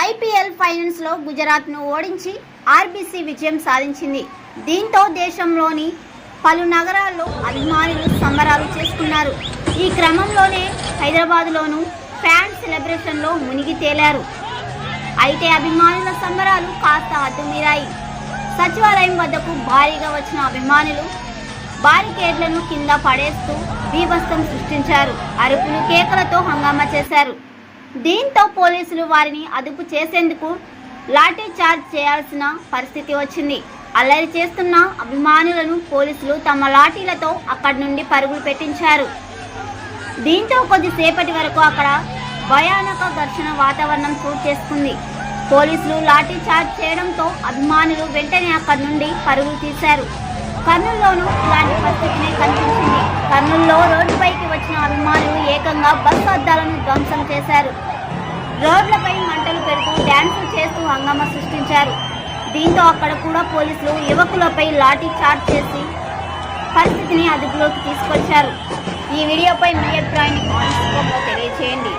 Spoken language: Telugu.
ఐపీఎల్ ఫైనల్స్ లో గుజరాత్ ను ఓడించి ఆర్బీసీ విజయం సాధించింది. దీంతో దేశంలోని పలు నగరాల్లో అభిమానులు సంబరాలు చేసుకున్నారు. ఈ క్రమంలోనే హైదరాబాద్లోనూ ఫ్యాన్స్ సెలబ్రేషన్ లో మునిగి తేలారు. అయితే అభిమానుల సంబరాలు కాస్త హద్దుమీరాయి. సచివాలయం వద్దకు భారీగా వచ్చిన అభిమానులు బారికేడ్లను కింద పడేస్తూ బీభత్సం సృష్టించారు. అరుపులు కేకలతో హంగామా చేశారు. దీంతో పోలీసులు వారిని అదుపు చేసేందుకు లాఠీ చార్జ్ చేయాల్సిన పరిస్థితి వచ్చింది. అల్లరి చేస్తున్న అభిమానులను పోలీసులు తమ లాఠీలతో అక్కడి నుండి పరుగులు పెట్టించారు. దీంతో కొద్దిసేపటి వరకు అక్కడ భయానక ఘర్షణ వాతావరణం చోటు చేసుకుంది. పోలీసులు లాఠీ చార్జ్ చేయడంతో అభిమానులు వెంటనే అక్కడి నుండి పరుగులు తీశారు. కర్నూలులోనూ ఇలాంటి పరిస్థితినే కనిపించింది. కర్నూలులో రోడ్డుపైకి వచ్చిన అభిమానులు ఏకంగా బస్సు అద్దాలను ధ్వంసం చేశారు. రోడ్లపై మంటలు పెడుతూ డ్యాన్సులు చేస్తూ హంగామా సృష్టించారు. దీంతో అక్కడ కూడా పోలీసులు యువకులపై లాఠీ చార్జ్ చేసి పరిస్థితిని అదుపులోకి తీసుకొచ్చారు. ఈ వీడియోపై మీ అభిప్రాయాన్ని కామెంట్స్ రూపంలో తెలియజేయండి.